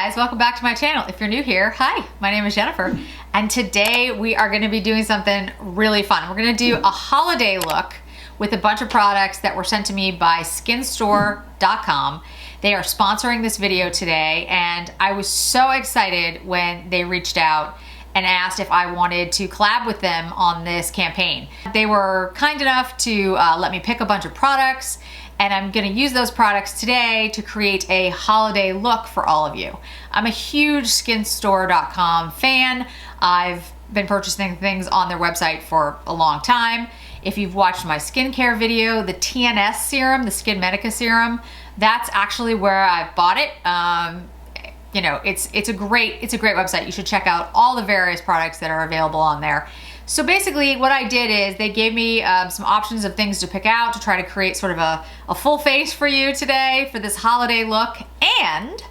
guys, welcome back to my channel. If you're new here, hi, my name is Jennifer, and today we are gonna be doing something really fun. We're gonna do a holiday look with a bunch of products that were sent to me by skinstore.com. They are sponsoring this video today, and I was so excited when they reached out and asked if I wanted to collab with them on this campaign. They were kind enough to let me pick a bunch of products, and I'm gonna use those products today to create a holiday look for all of you. I'm a huge skinstore.com fan. I've been purchasing things on their website for a long time. If you've watched my skincare video, the TNS serum, the Skin Medica serum, that's actually where I've bought it. You know, it's a great website. You should check out all the various products that are available on there. So basically what I did is they gave me some options of things to pick out to try to create sort of a full face for you today for this holiday look, and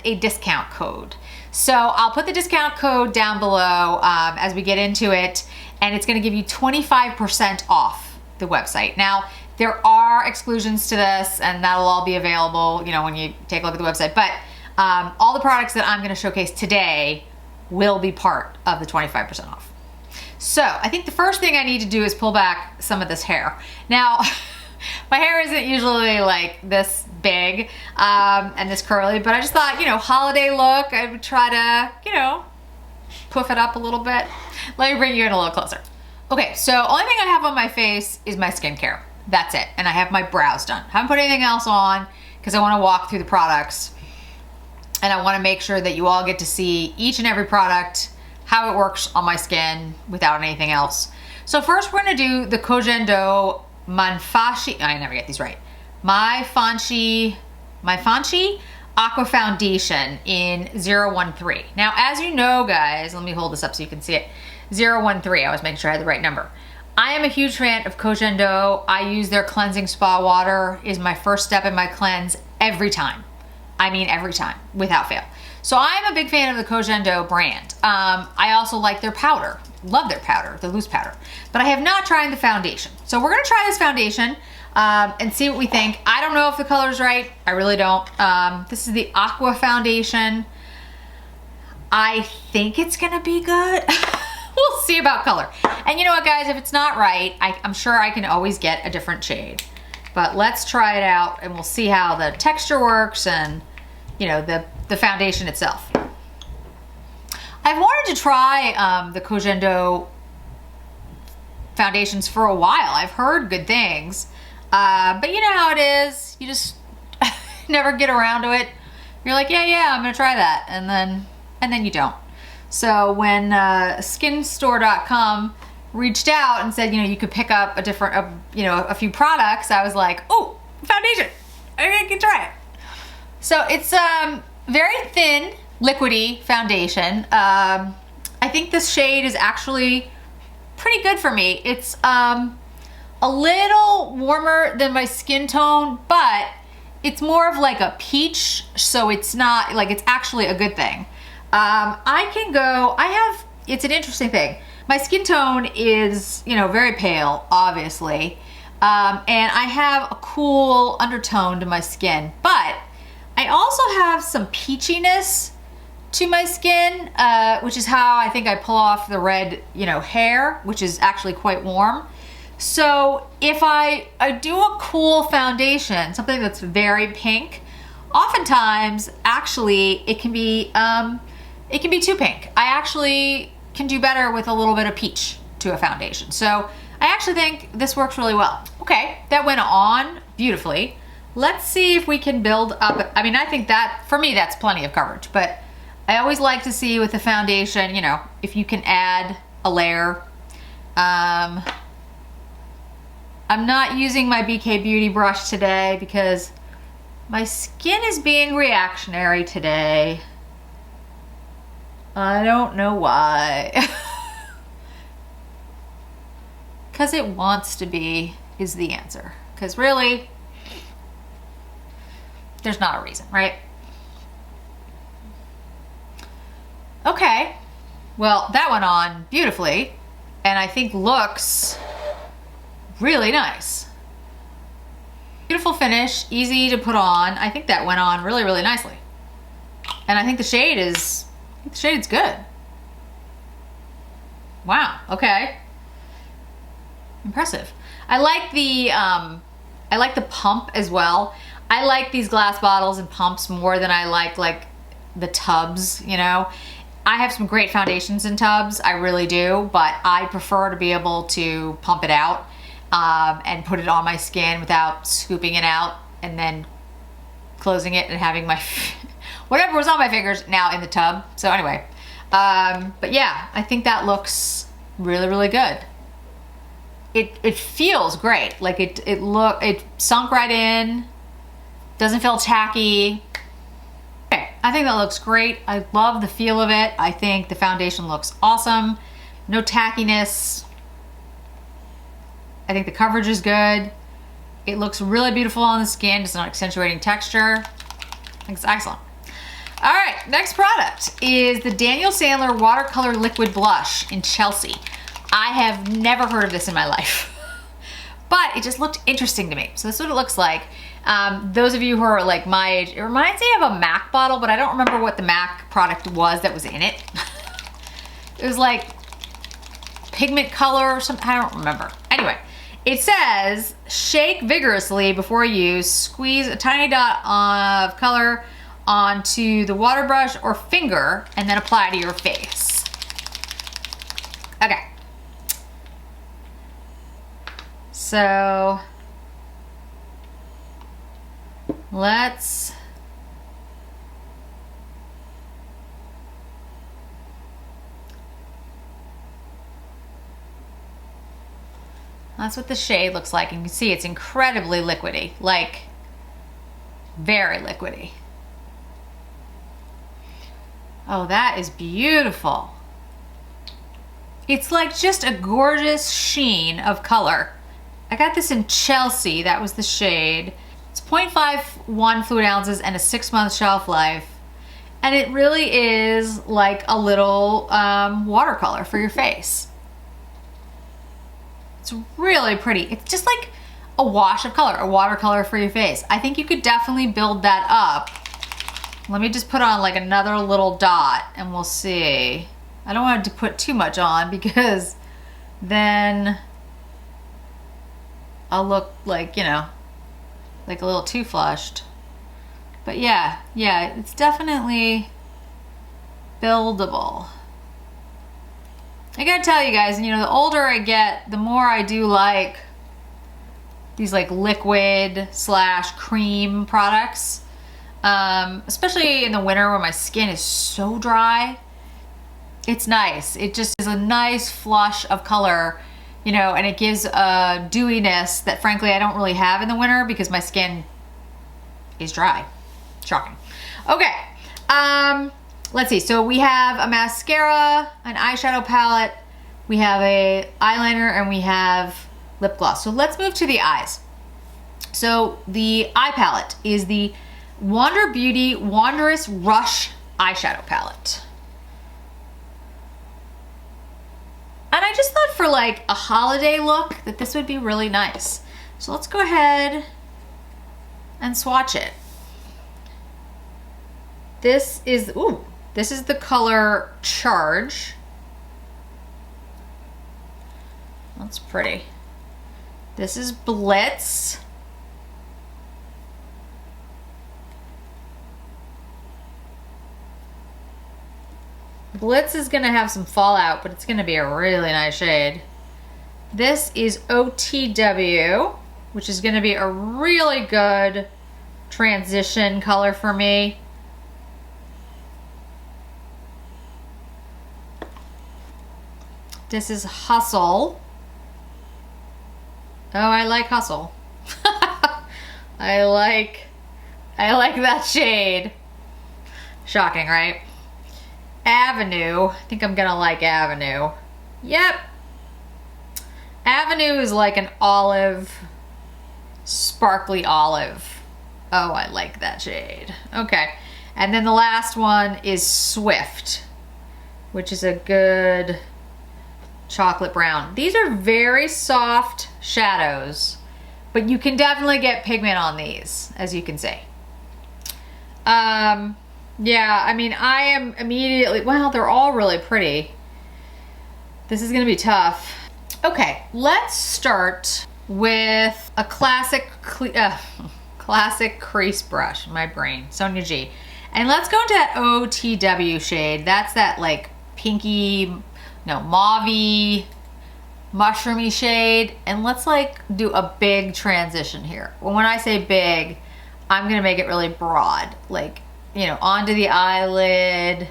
a discount code. So I'll put the discount code down below as we get into it, and it's gonna give you 25% off the website. Now, there are exclusions to this, and that'll all be available, you know, when you take a look at the website, but all the products that I'm gonna showcase today will be part of the 25% off. So I think the first thing I need to do is pull back some of this hair. Now, my hair isn't usually like this big and this curly, but I just thought, you know, holiday look, I would try to, you know, poof it up a little bit. Let me bring you in a little closer. Okay, so only thing I have on my face is my skincare. That's it. And I have my brows done. Haven't put anything else on because I want to walk through the products, and I want to make sure that you all get to see each and every product, how it works on my skin without anything else. So first we're gonna do the Kojendo Manfashi, I never get these right, My Fanchi Aqua Foundation in 013. Now, as you know, guys, let me hold this up so you can see it. 013, I was making sure I had the right number. I am a huge fan of Kojendo. I use their cleansing spa water, is my first step in my cleanse every time. I mean every time, without fail. So I'm a big fan of the Kojendo brand. I also like their powder. Love their powder, the loose powder. But I have not tried the foundation. So we're gonna try this foundation and see what we think. I don't know if the color's right. I really don't. This is the Aqua Foundation. I think it's gonna be good. We'll see about color. And you know what, guys, if it's not right, I'm sure I can always get a different shade. But let's try it out and we'll see how the texture works and, you know, the foundation itself. I've wanted to try the Kojendo foundations for a while. I've heard good things, but you know how it is. You just never get around to it. You're like, yeah, I'm gonna try that, and then you don't. So when skinstore.com reached out and said, you know, you could pick up a few products, I was like, oh, foundation, I can try it. So it's very thin, liquidy foundation. I think this shade is actually pretty good for me. It's a little warmer than my skin tone, but it's more of like a peach, so it's not like, it's actually a good thing. It's an interesting thing. My skin tone is, you know, very pale, obviously, and I have a cool undertone to my skin, but I also have some peachiness to my skin, which is how I think I pull off the red, you know, hair, which is actually quite warm. So if I do a cool foundation, something that's very pink, oftentimes actually it can be too pink. I actually can do better with a little bit of peach to a foundation. So I actually think this works really well. Okay, that went on beautifully. Let's see if we can build up. I mean, I think that, for me, that's plenty of coverage, but I always like to see with the foundation, you know, if you can add a layer. I'm not using my BK Beauty brush today because my skin is being reactionary today. I don't know why. Because it wants to be is the answer. Because really, there's not a reason, right? Okay, well, that went on beautifully, and I think looks really nice. Beautiful finish, easy to put on. I think that went on really, really nicely. And I think the shade's good. Wow, okay. Impressive. I like the pump as well. I like these glass bottles and pumps more than I like the tubs, you know. I have some great foundations in tubs, I really do, but I prefer to be able to pump it out and put it on my skin without scooping it out and then closing it and having my whatever was on my fingers now in the tub. So anyway, but yeah, I think that looks really, really good. It feels great. Like it sunk right in, doesn't feel tacky. Okay, I think that looks great. I love the feel of it. I think the foundation looks awesome. No tackiness. I think the coverage is good. It looks really beautiful on the skin, just not accentuating texture. I think it's excellent. All right, next product is the Daniel Sandler Watercolor Liquid Blush in Chelsea. I have never heard of this in my life, but it just looked interesting to me. So this is what it looks like. Those of you who are like my age, it reminds me of a MAC bottle, but I don't remember what the MAC product was that was in it. It was like pigment color or something, I don't remember. Anyway, it says, shake vigorously before use, squeeze a tiny dot of color onto the water brush or finger, and then apply to your face. Okay. So let's that's what the shade looks like. And you can see it's incredibly liquidy, like very liquidy. Oh, that is beautiful. It's like just a gorgeous sheen of color. I got this in Chelsea, that was the shade. It's 0.51 fluid ounces and a 6-month shelf life. And it really is like a little watercolor for your face. It's really pretty. It's just like a wash of color, a watercolor for your face. I think you could definitely build that up. Let me just put on like another little dot and we'll see. I don't want to put too much on because then I'll look like, you know, like a little too flushed. But yeah, it's definitely buildable. I gotta tell you guys, you know, the older I get, the more I do like these like liquid / cream products. Especially in the winter when my skin is so dry. It's nice. It just is a nice flush of color, you know, and it gives a dewiness that frankly I don't really have in the winter because my skin is dry. Shocking. Okay, let's see. So we have a mascara, an eyeshadow palette, we have a eyeliner, and we have lip gloss. So let's move to the eyes. So the eye palette is the Wander Beauty Wanderous Rush eyeshadow palette. And I just thought for like a holiday look that this would be really nice. So let's go ahead and swatch it. This is the color Charge. That's pretty. This is Blitz. Blitz is gonna have some fallout, but it's gonna be a really nice shade. This is OTW, which is gonna be a really good transition color for me. This is Hustle. Oh, I like Hustle. I like that shade. Shocking, right? Avenue. I think I'm gonna like Avenue. Yep. Avenue is like an olive, sparkly olive. Oh, I like that shade. Okay. And then the last one is Swift, which is a good chocolate brown. These are very soft shadows, but you can definitely get pigment on these, as you can see. Yeah, I mean, I am immediately, well, they're all really pretty. This is gonna be tough. Okay, let's start with a classic crease brush, my brain, Sonia G. And let's go into that OTW shade. That's that like pinky, no, mauve-y, mushroomy shade. And let's like do a big transition here. Well, when I say big, I'm gonna make it really broad, like, you know, onto the eyelid,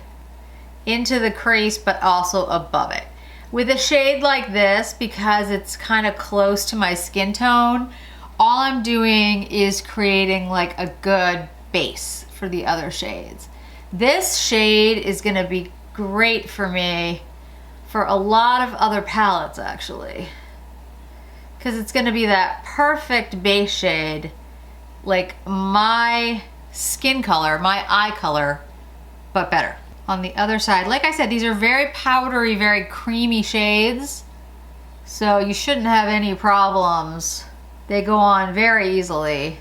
into the crease, but also above it. With a shade like this, because it's kind of close to my skin tone, all I'm doing is creating like a good base for the other shades. This shade is gonna be great for me for a lot of other palettes actually, because it's gonna be that perfect base shade, like my skin color, my eye color, but better. On the other side, like I said, these are very powdery, very creamy shades, so you shouldn't have any problems. They go on very easily.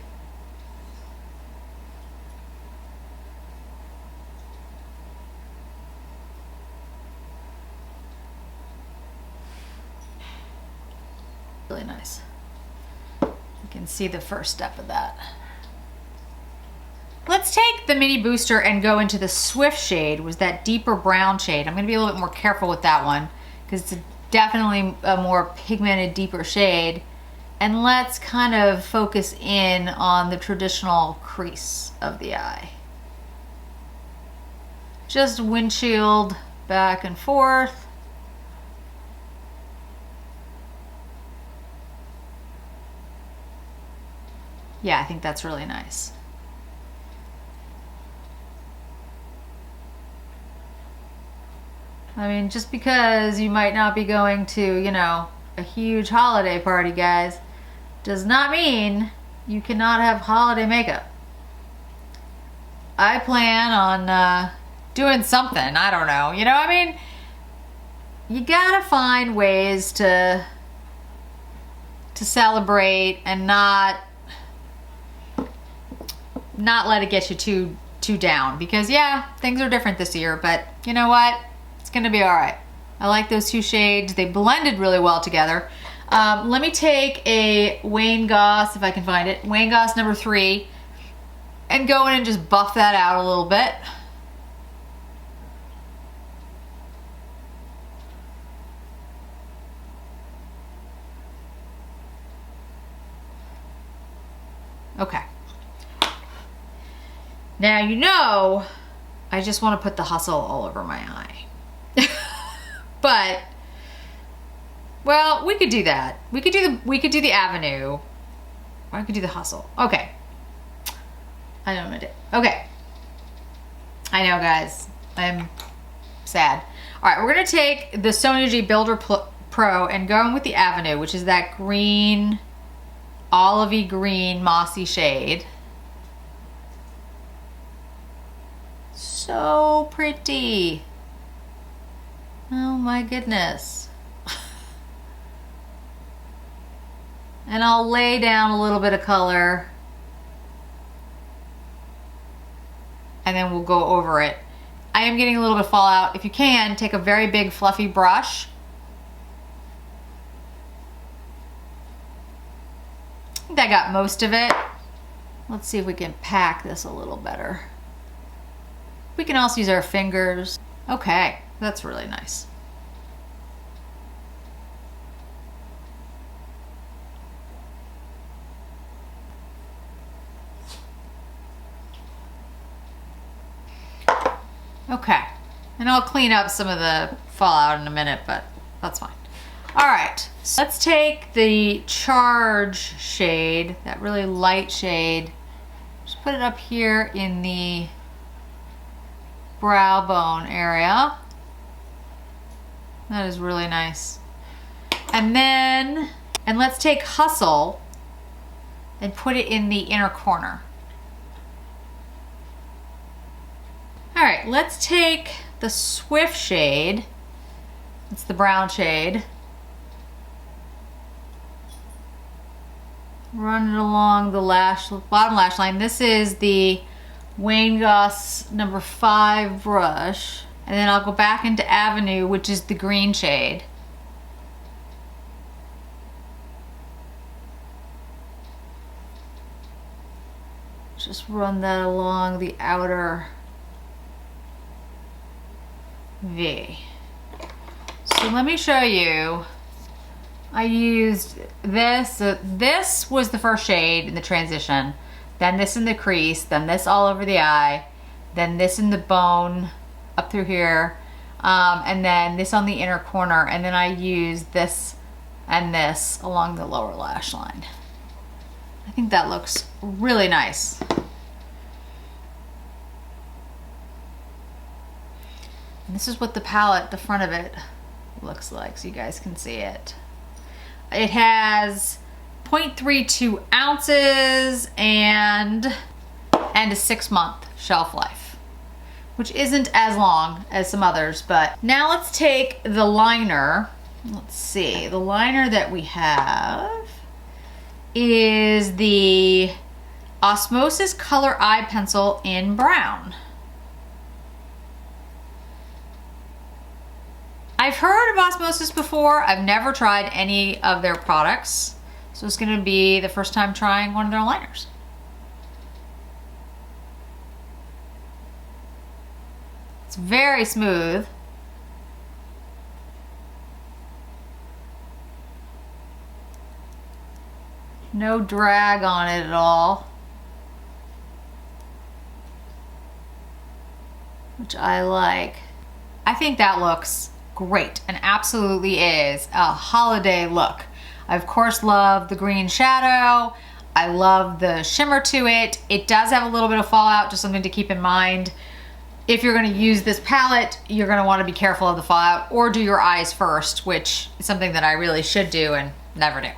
Really nice. You can see the first step of that. Let's take the mini booster and go into the Swift shade, was that deeper brown shade. I'm gonna be a little bit more careful with that one because it's definitely a more pigmented, deeper shade. And let's kind of focus in on the traditional crease of the eye. Just windshield back and forth. Yeah, I think that's really nice. I mean, just because you might not be going to, you know, a huge holiday party, guys, does not mean you cannot have holiday makeup. I plan on doing something, I don't know. You know, I mean, you gotta find ways to celebrate and not let it get you too down, because yeah, things are different this year, but you know what? It's gonna be all right. I like those two shades. They blended really well together. Let me take a Wayne Goss, if I can find it, Wayne Goss number 3, and go in and just buff that out a little bit. Okay. Now, you know, I just want to put the Hustle all over my eye. But, well, we could do that. We could do the Avenue. Or I could do the Hustle. Okay. I know what I'm gonna do. Okay. I know, guys. I'm sad. All right, we're gonna take the Sonia G Builder Pro and go in with the Avenue, which is that green, olivey green, mossy shade. So pretty. Oh my goodness. And I'll lay down a little bit of color and then we'll go over it. I am getting a little bit of fallout. If you can, take a very big fluffy brush. I think I got most of it. Let's see if we can pack this a little better. We can also use our fingers. Okay, that's really nice. Okay, and I'll clean up some of the fallout in a minute, but that's fine. All right, so let's take the Charge shade, that really light shade, just put it up here in the brow bone area. That is really nice. And let's take Hustle and put it in the inner corner. All right, let's take the Swift shade. It's the brown shade. Run it along the bottom lash line. This is the Wayne Goss number 5 brush. And then I'll go back into Avenue, which is the green shade. Just run that along the outer V. So let me show you. I used this. This was the first shade in the transition. Then this in the crease. Then this all over the eye. Then this in the bone up through here. And then this on the inner corner. And then I used this and this along the lower lash line. I think that looks really nice. And this is what the palette, the front of it, looks like, so you guys can see it. It has 0.32 ounces and a 6-month shelf life, which isn't as long as some others. But now let's take the liner. Let's see, the liner that we have is the Osmosis Color Eye Pencil in brown. I've heard of Osmosis before. I've never tried any of their products. So it's gonna be the first time trying one of their liners. It's very smooth. No drag on it at all, which I like. I think that looks great and absolutely is a holiday look. I of course love the green shadow. I love the shimmer to it. It does have a little bit of fallout, just something to keep in mind. If you're gonna use this palette, you're gonna wanna be careful of the fallout, or do your eyes first, which is something that I really should do and never do.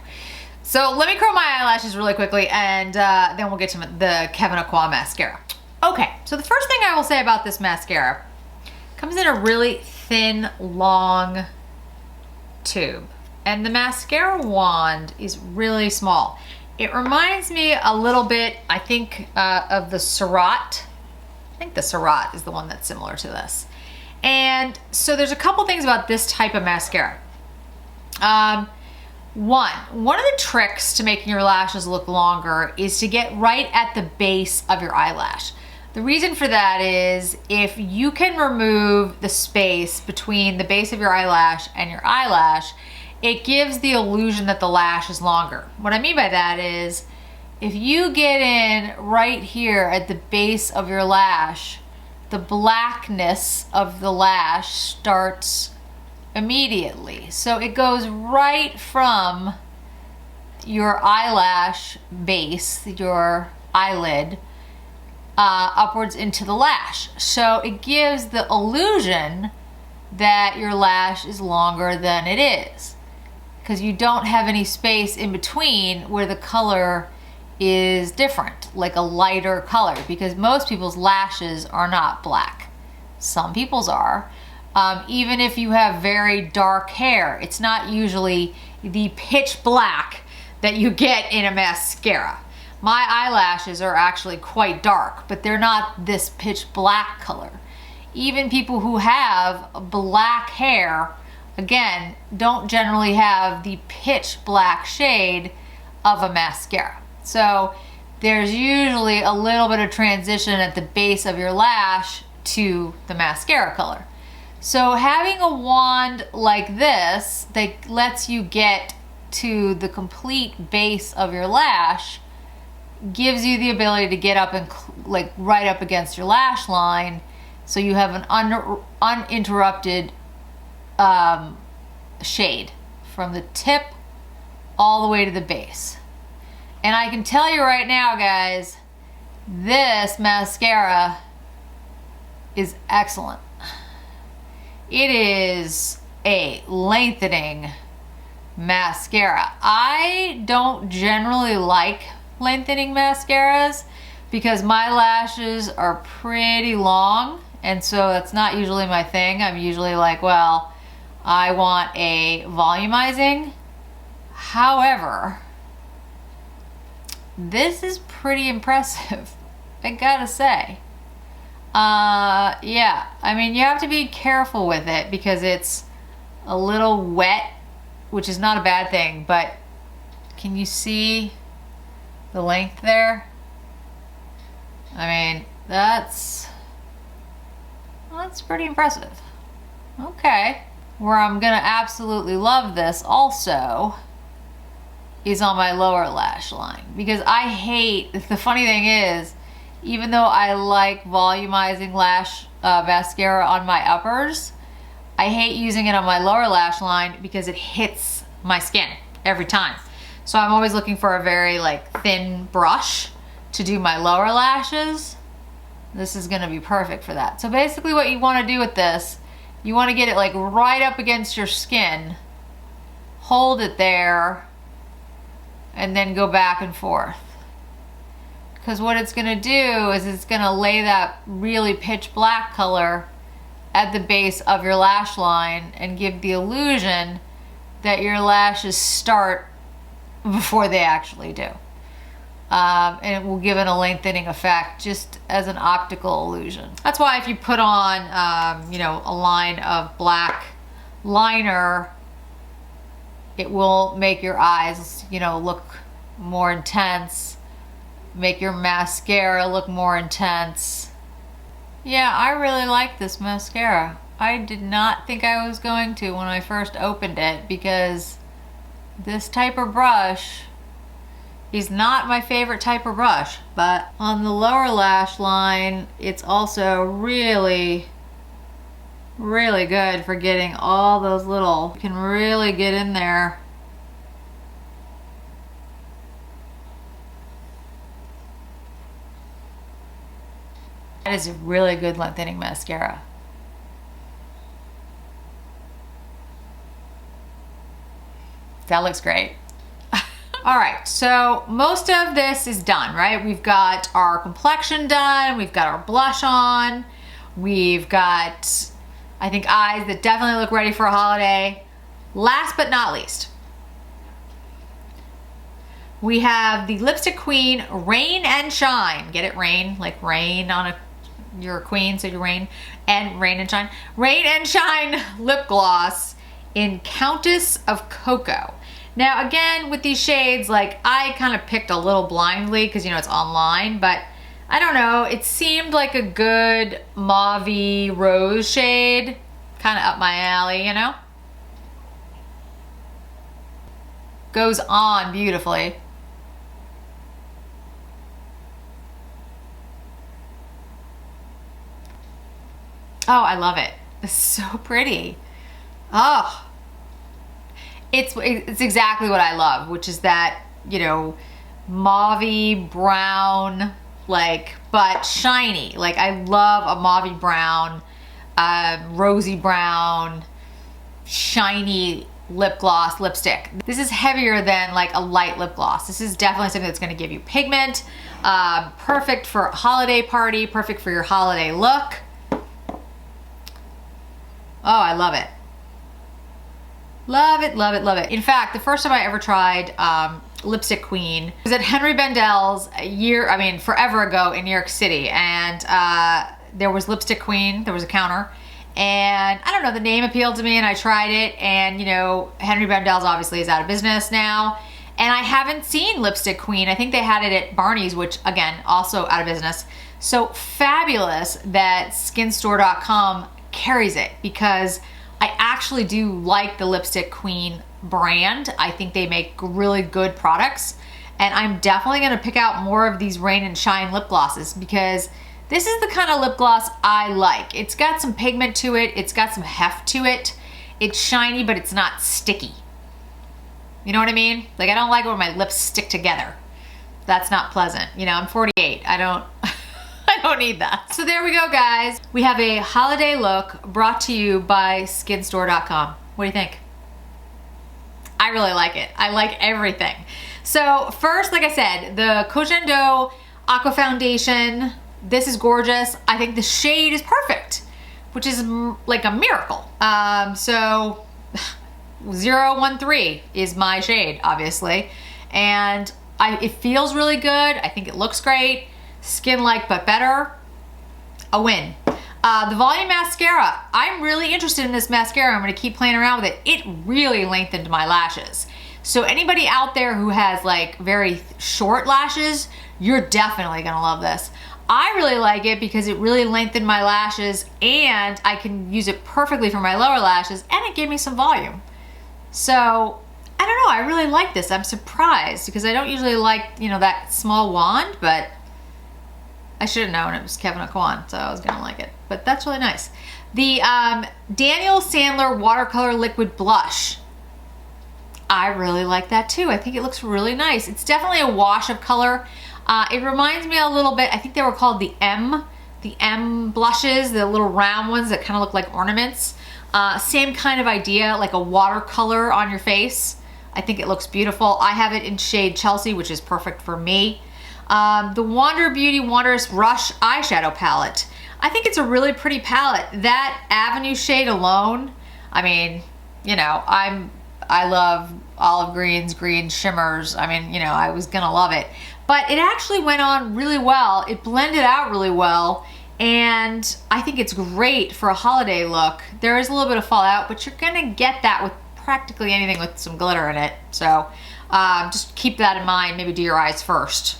So let me curl my eyelashes really quickly, and then we'll get to the Kevyn Aucoin mascara. Okay, so the first thing I will say about this mascara, comes in a really thin, long tube. And the mascara wand is really small. It reminds me a little bit, I think, of the Surratt. I think the Surratt is the one that's similar to this. And so there's a couple things about this type of mascara. One of the tricks to making your lashes look longer is to get right at the base of your eyelash. The reason for that is if you can remove the space between the base of your eyelash and your eyelash, it gives the illusion that the lash is longer. What I mean by that is if you get in right here at the base of your lash, the blackness of the lash starts immediately. So it goes right from your eyelash base, your eyelid, upwards into the lash. So it gives the illusion that your lash is longer than it is, because you don't have any space in between where the color is different, like a lighter color, because most people's lashes are not black. Some people's are. Even if you have very dark hair, it's not usually the pitch black that you get in a mascara. My eyelashes are actually quite dark, but they're not this pitch black color. Even people who have black hair, again, don't generally have the pitch black shade of a mascara. So there's usually a little bit of transition at the base of your lash to the mascara color. So having a wand like this that lets you get to the complete base of your lash gives you the ability to get up and like right up against your lash line, so you have an uninterrupted shade from the tip all the way to the base. And I can tell you right now, guys, this mascara is excellent. It is a lengthening mascara. I don't generally like lengthening mascaras because my lashes are pretty long, and so that's not usually my thing. I'm usually like, well, I want a volumizing. However, this is pretty impressive, I gotta say. Yeah, I mean, you have to be careful with it because it's a little wet, which is not a bad thing, but can you see the length there? I mean, that's pretty impressive. Okay. Where I'm gonna absolutely love this also is on my lower lash line, because I hate, the funny thing is, even though I like volumizing lash mascara on my uppers, I hate using it on my lower lash line because it hits my skin every time. So I'm always looking for a very like thin brush to do my lower lashes. This is gonna be perfect for that. So basically what you wanna do with this, you wanna get it like right up against your skin, hold it there, and then go back and forth. Because what it's gonna do is it's gonna lay that really pitch black color at the base of your lash line and give the illusion that your lashes start before they actually do. And it will give it a lengthening effect just as an optical illusion. That's why if you put on, you know, a line of black liner, it will make your eyes, you know, look more intense, make your mascara look more intense. Yeah, I really like this mascara. I did not think I was going to when I first opened it, because this type of brush is not my favorite type of brush, but on the lower lash line, it's also really, really good for getting all those little, you can really get in there. That is a really good lengthening mascara. That looks great. All right, so most of this is done, right? We've got our complexion done, we've got our blush on, we've got, I think, eyes that definitely look ready for a holiday. Last but not least, we have the Lipstick Queen Rain and Shine. Get it, rain, like rain on a, you're a queen, so you rain, and rain and shine. Rain and Shine lip gloss in Countess of Cocoa. Now again, with these shades, like I kind of picked a little blindly because, you know, it's online, but I don't know, it seemed like a good mauve-y rose shade, kind of up my alley, you know? Goes on beautifully. Oh, I love it. It's so pretty. Oh, it's exactly what I love, which is that, you know, mauve brown, like, but shiny. Like, I love a mauve brown, rosy brown, shiny lip gloss lipstick. This is heavier than like a light lip gloss. This is definitely something that's going to give you pigment. Perfect for a holiday party, perfect for your holiday look. Oh, I love it. Love it, love it, love it. In fact, the first time I ever tried Lipstick Queen was at Henry Bendel's forever ago in New York City. And there was Lipstick Queen, there was a counter. And I don't know, the name appealed to me and I tried it. And, you know, Henry Bendel's obviously is out of business now. And I haven't seen Lipstick Queen. I think they had it at Barney's, which again, also out of business. So fabulous that skinstore.com carries it, because I actually do like the Lipstick Queen brand. I think they make really good products, and I'm definitely gonna pick out more of these Rain and Shine lip glosses, because this is the kind of lip gloss I like. It's got some pigment to it, it's got some heft to it, it's shiny, but it's not sticky. You know what I mean? Like, I don't like when my lips stick together. That's not pleasant. You know, I'm 48, I don't need that. So there we go, guys. We have a holiday look brought to you by skinstore.com. What do you think? I really like it. I like everything. So first, like I said, the Kojendo Aqua Foundation. This is gorgeous. I think the shade is perfect, which is like a miracle. So 013 is my shade, obviously. And it feels really good. I think it looks great. Skin like but better. a win. The volume mascara, I'm really interested in this mascara. I'm gonna keep playing around with it. It really lengthened my lashes. So anybody out there who has like very short lashes, you're definitely gonna love this. I really like it because it really lengthened my lashes and I can use it perfectly for my lower lashes and it gave me some volume. So, I don't know, I really like this. I'm surprised because I don't usually like, you know, that small wand, but I should have known it was Kevin Aquan, so I was gonna like it. But that's really nice. The Daniel Sandler Watercolor Liquid Blush. I really like that too. I think it looks really nice. It's definitely a wash of color. It reminds me a little bit, I think they were called the M blushes, the little round ones that kind of look like ornaments. Same kind of idea, like a watercolor on your face. I think it looks beautiful. I have it in shade Chelsea, which is perfect for me. The Wander Beauty Wondrous Rush Eyeshadow Palette. I think it's a really pretty palette. That Avenue shade alone, I mean, you know, I love olive greens, green shimmers. I mean, you know, I was gonna love it. But it actually went on really well. It blended out really well. And I think it's great for a holiday look. There is a little bit of fallout, but you're gonna get that with practically anything with some glitter in it. So just keep that in mind. Maybe do your eyes first,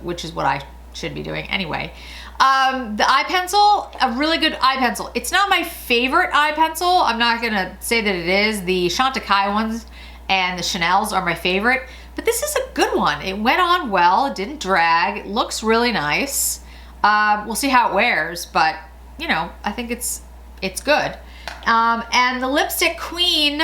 which is what I should be doing anyway. The eye pencil, a really good eye pencil. It's not my favorite eye pencil. I'm not gonna say that it is. The Chantecaille ones and the Chanel's are my favorite, but this is a good one. It went on well, it didn't drag, it looks really nice. We'll see how it wears, but you know, I think it's good. And the Lipstick Queen,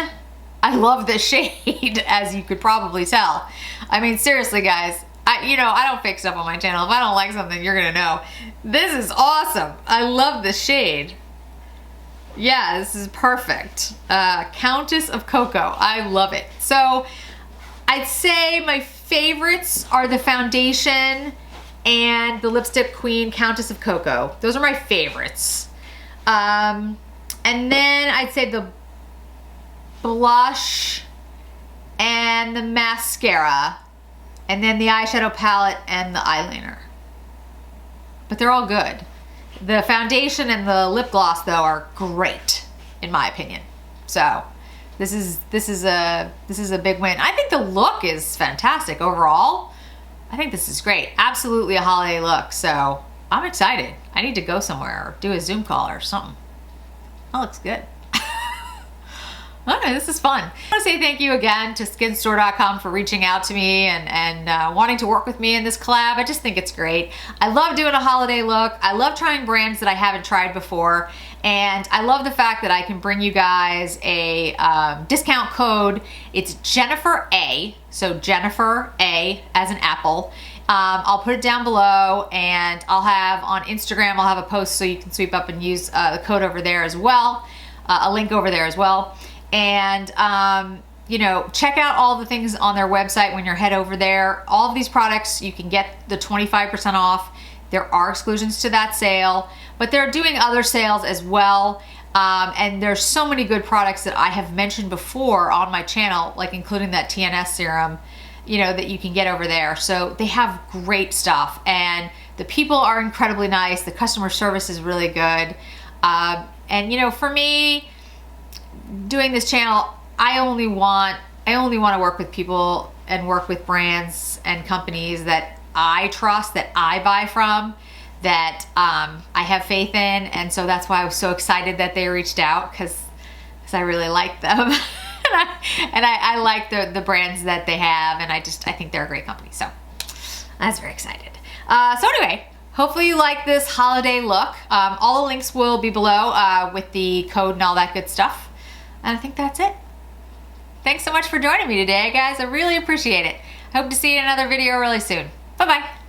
I love this shade, as you could probably tell. I mean, seriously guys, I don't fake stuff on my channel. If I don't like something, you're gonna know. This is awesome. I love this shade. Yeah, this is perfect. Countess of Cocoa. I love it. So I'd say my favorites are the foundation and the Lipstick Queen Countess of Cocoa. Those are my favorites. And then I'd say the blush and the mascara, and then the eyeshadow palette and the eyeliner. But they're all good. The foundation and the lip gloss though are great in my opinion. So this is a big win. I think the look is fantastic overall. I think this is great. Absolutely a holiday look. So I'm excited. I need to go somewhere or do a Zoom call or something. That looks good. Okay, this is fun. I want to say thank you again to skinstore.com for reaching out to me and wanting to work with me in this collab. I just think it's great. I love doing a holiday look. I love trying brands that I haven't tried before. And I love the fact that I can bring you guys a discount code. It's Jennifer A. So Jennifer A as an apple. I'll put it down below, and I'll have on Instagram, I'll have a post so you can sweep up and use the code over there as well. A link over there as well. And, you know, check out all the things on their website when you're head over there. All of these products, you can get the 25% off. There are exclusions to that sale, but they're doing other sales as well. And there's so many good products that I have mentioned before on my channel, like including that TNS serum, you know, that you can get over there. So they have great stuff, and the people are incredibly nice. The customer service is really good. And, you know, for me, doing this channel, I only want to work with people and work with brands and companies that I trust, that I buy from, that I have faith in. And so that's why I was so excited that they reached out, because I really like them. and I like the brands that they have, and I think they're a great company. So I was very excited. So anyway, hopefully you like this holiday look. All the links will be below with the code and all that good stuff. And I think that's it. Thanks so much for joining me today, guys. I really appreciate it. Hope to see you in another video really soon. Bye-bye.